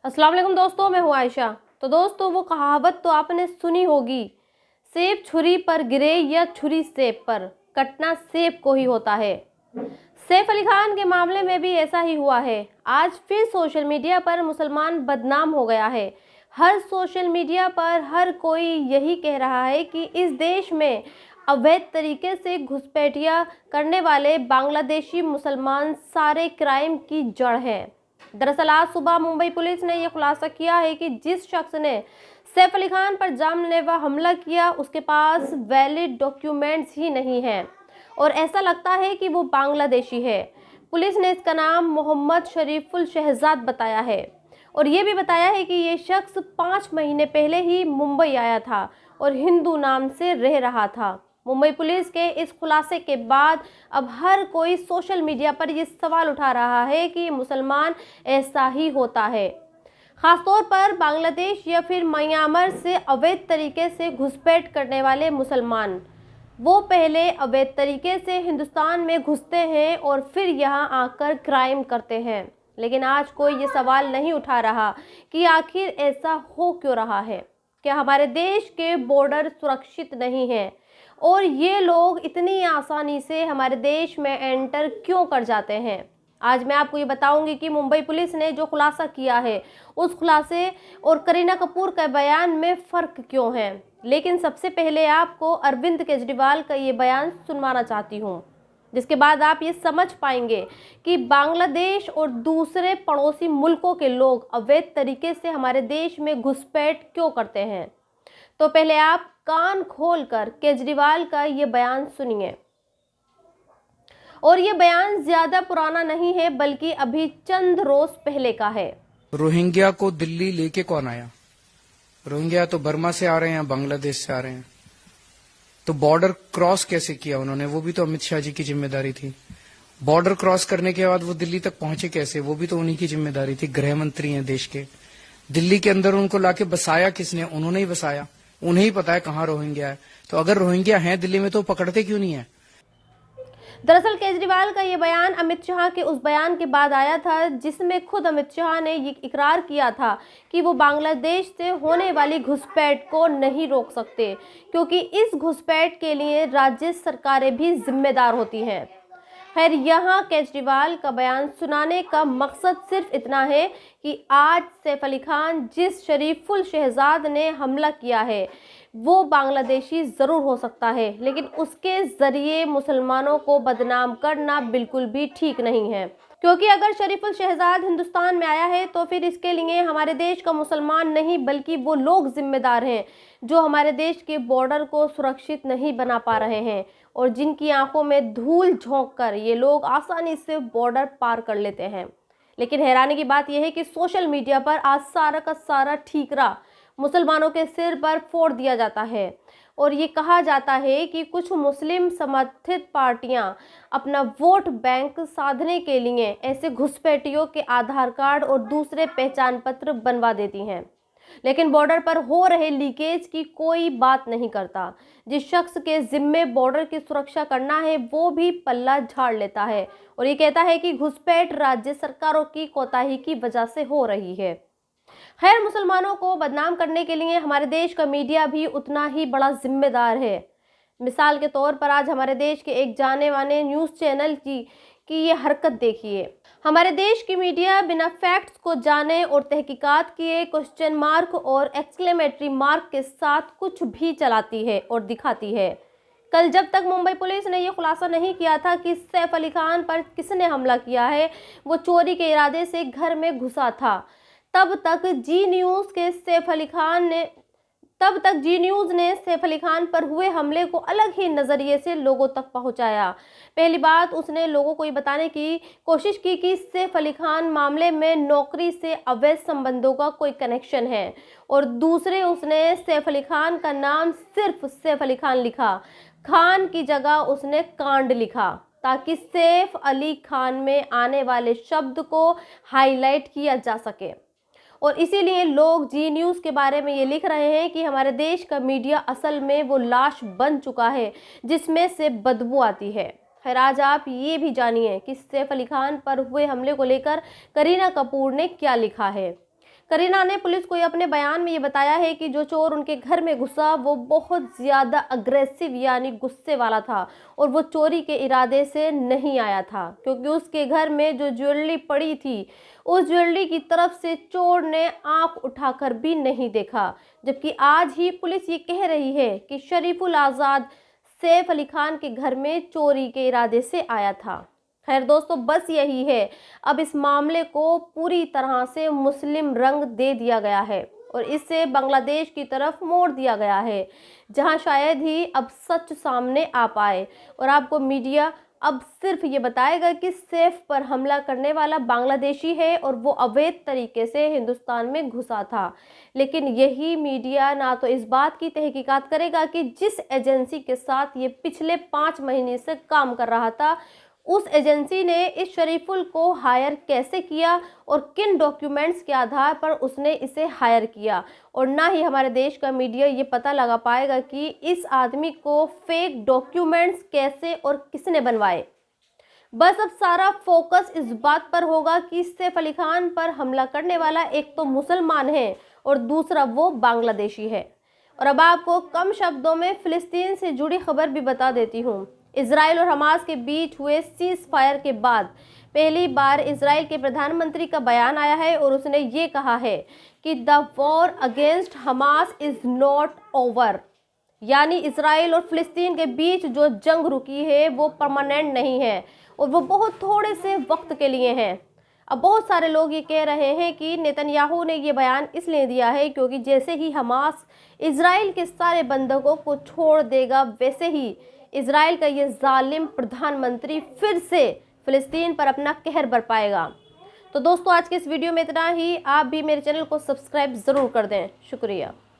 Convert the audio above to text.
अस्सलाम वालेकुम दोस्तों, मैं हूँ आयशा। तो दोस्तों, वो कहावत तो आपने सुनी होगी, सेब छुरी पर गिरे या छुरी सेब पर, कटना सेब को ही होता है। सैफ अली खान के मामले में भी ऐसा ही हुआ है। आज फिर सोशल मीडिया पर मुसलमान बदनाम हो गया है। हर सोशल मीडिया पर हर कोई यही कह रहा है कि इस देश में अवैध तरीके से घुसपैठिया करने वाले बांग्लादेशी मुसलमान सारे क्राइम की जड़ है। दरअसल आज सुबह मुंबई पुलिस ने यह खुलासा किया है कि जिस शख्स ने सैफ अली खान पर जानलेवा हमला किया उसके पास वैलिड डॉक्यूमेंट्स ही नहीं हैं और ऐसा लगता है कि वो बांग्लादेशी है। पुलिस ने इसका नाम मोहम्मद शरीफुल शहजाद बताया है और ये भी बताया है कि ये शख्स 5 महीने पहले ही मुंबई आया था और हिंदू नाम से रह रहा था। मुंबई पुलिस के इस खुलासे के बाद अब हर कोई सोशल मीडिया पर ये सवाल उठा रहा है कि मुसलमान ऐसा ही होता है, खासतौर पर बांग्लादेश या फिर म्यांमार से अवैध तरीके से घुसपैठ करने वाले मुसलमान। वो पहले अवैध तरीके से हिंदुस्तान में घुसते हैं और फिर यहाँ आकर क्राइम करते हैं, लेकिन आज कोई ये सवाल नहीं उठा रहा कि आखिर ऐसा हो क्यों रहा है। क्या हमारे देश के बॉर्डर सुरक्षित नहीं हैं और ये लोग इतनी आसानी से हमारे देश में एंटर क्यों कर जाते हैं? आज मैं आपको ये बताऊंगी कि मुंबई पुलिस ने जो खुलासा किया है उस खुलासे और करीना कपूर के बयान में फ़र्क क्यों है। लेकिन सबसे पहले आपको अरविंद केजरीवाल का ये बयान सुनवाना चाहती हूँ, जिसके बाद आप ये समझ पाएंगे कि बांग्लादेश और दूसरे पड़ोसी मुल्कों के लोग अवैध तरीके से हमारे देश में घुसपैठ क्यों करते हैं। तो पहले आप कान खोलकर केजरीवाल का ये बयान सुनिए। और ये बयान ज्यादा पुराना नहीं है बल्कि अभी चंद रोज पहले का है। रोहिंग्या को दिल्ली लेके कौन आया? रोहिंग्या तो बर्मा से आ रहे हैं, बांग्लादेश से आ रहे हैं, तो बॉर्डर क्रॉस कैसे किया उन्होंने? वो भी तो अमित शाह जी की जिम्मेदारी थी। बॉर्डर क्रॉस करने के बाद वो दिल्ली तक पहुंचे कैसे? वो भी तो उन्हीं की जिम्मेदारी थी। गृह मंत्री हैं देश के। दिल्ली के अंदर उनको लाके बसाया किसने? उन्होंने ही बसाया। उन्हें ही पता है कहाँ रोहिंग्या है। तो अगर रोहिंग्या है दिल्ली में तो पकड़ते क्यों नहीं है? दरअसल केजरीवाल का ये बयान अमित शाह के उस बयान के बाद आया था जिसमें खुद अमित शाह ने ये इकरार किया था कि वो बांग्लादेश से होने वाली घुसपैठ को नहीं रोक सकते, क्योंकि इस घुसपैठ के लिए राज्य सरकारें भी जिम्मेदार होती हैं। खैर, यहाँ केजरीवाल का बयान सुनाने का मकसद सिर्फ इतना है कि आज सैफ अली खान जिस शरीफुल शहजाद ने हमला किया है वो बांग्लादेशी ज़रूर हो सकता है, लेकिन उसके ज़रिए मुसलमानों को बदनाम करना बिल्कुल भी ठीक नहीं है। क्योंकि अगर शरीफुल शहजाद हिंदुस्तान में आया है तो फिर इसके लिए हमारे देश का मुसलमान नहीं बल्कि वो लोग जिम्मेदार हैं जो हमारे देश के बॉर्डर को सुरक्षित नहीं बना पा रहे हैं और जिनकी आंखों में धूल झोंक कर ये लोग आसानी से बॉर्डर पार कर लेते हैं। लेकिन हैरानी की बात यह है कि सोशल मीडिया पर आज सारा का सारा ठीकरा मुसलमानों के सिर पर फोड़ दिया जाता है और ये कहा जाता है कि कुछ मुस्लिम समर्थित पार्टियां अपना वोट बैंक साधने के लिए ऐसे घुसपैठियों के आधार कार्ड और दूसरे पहचान पत्र बनवा देती हैं, लेकिन बॉर्डर पर हो रहे लीकेज की कोई बात नहीं करता। जिस शख्स के जिम्मे बॉर्डर की सुरक्षा करना है वो भी पल्ला झाड़ लेता है और ये कहता है कि घुसपैठ राज्य सरकारों की कोताही की वजह से हो रही है। खैर, मुसलमानों को बदनाम करने के लिए हमारे देश का मीडिया भी उतना ही बड़ा जिम्मेदार है। मिसाल के तौर पर आज हमारे देश के एक जाने माने न्यूज़ चैनल की ये हरकत देखिए। हमारे देश की मीडिया बिना फैक्ट्स को जाने और तहकीकात किए क्वेश्चन मार्क और एक्सक्लेमेटरी मार्क के साथ कुछ भी चलाती है और दिखाती है। कल जब तक मुंबई पुलिस ने यह खुलासा नहीं किया था कि सैफ अली खान पर किसने हमला किया है, वो चोरी के इरादे से घर में घुसा था, तब तक जी न्यूज़ ने सैफ अली खान पर हुए हमले को अलग ही नज़रिए से लोगों तक पहुंचाया। पहली बात, उसने लोगों को ये बताने की कोशिश की कि सैफ अली खान मामले में नौकरी से अवैध संबंधों का कोई कनेक्शन है और दूसरे, उसने सैफ अली खान का नाम सिर्फ सैफ अली खान लिखा, खान की जगह उसने कांड लिखा ताकि सैफ अली खान में आने वाले शब्द को हाईलाइट किया जा सके। और इसीलिए लोग जी न्यूज़ के बारे में ये लिख रहे हैं कि हमारे देश का मीडिया असल में वो लाश बन चुका है जिसमें से बदबू आती है। खैर, आज आप ये भी जानिए कि सैफ अली खान पर हुए हमले को लेकर करीना कपूर ने क्या लिखा है। करीना ने पुलिस को अपने बयान में ये बताया है कि जो चोर उनके घर में घुसा वो बहुत ज़्यादा अग्रेसिव यानी गुस्से वाला था और वो चोरी के इरादे से नहीं आया था, क्योंकि उसके घर में जो ज्वेलरी पड़ी थी उस ज्वेलरी की तरफ से चोर ने आंख उठाकर भी नहीं देखा। जबकि आज ही पुलिस ये कह रही है कि शरीफुल आज़ाद सैफ अली खान के घर में चोरी के इरादे से आया था। खैर दोस्तों, बस यही है, अब इस मामले को पूरी तरह से मुस्लिम रंग दे दिया गया है और इससे बांग्लादेश की तरफ मोड़ दिया गया है, जहां शायद ही अब सच सामने आ पाए और आपको मीडिया अब सिर्फ ये बताएगा कि सैफ पर हमला करने वाला बांग्लादेशी है और वो अवैध तरीके से हिंदुस्तान में घुसा था। लेकिन यही मीडिया ना तो इस बात की तहकीकात करेगा कि जिस एजेंसी के साथ ये पिछले 5 महीने से काम कर रहा था उस एजेंसी ने इस शरीफुल को हायर कैसे किया और किन डॉक्यूमेंट्स के आधार पर उसने इसे हायर किया, और ना ही हमारे देश का मीडिया ये पता लगा पाएगा कि इस आदमी को फेक डॉक्यूमेंट्स कैसे और किसने बनवाए। बस अब सारा फोकस इस बात पर होगा कि सैफ अली खान पर हमला करने वाला एक तो मुसलमान है और दूसरा वो बांग्लादेशी है। और अब आपको कम शब्दों में फिलिस्तीन से जुड़ी खबर भी बता देती हूँ। इजराइल और हमास के बीच हुए सीज फायर के बाद पहली बार इजराइल के प्रधानमंत्री का बयान आया है और उसने ये कहा है कि the war against Hamas is not over, यानी इजराइल और फिलिस्तीन के बीच जो जंग रुकी है वो परमानेंट नहीं है और वो बहुत थोड़े से वक्त के लिए है। अब बहुत सारे लोग ये कह रहे हैं कि नेतन्याहू ने ये बयान इसलिए दिया है क्योंकि जैसे ही हमास इजराइल के सारे बंधकों को छोड़ देगा वैसे ही इजराइल का ये जालिम प्रधानमंत्री फिर से फिलिस्तीन पर अपना कहर बरपाएगा। तो दोस्तों, आज के इस वीडियो में इतना ही। आप भी मेरे चैनल को सब्सक्राइब ज़रूर कर दें। शुक्रिया।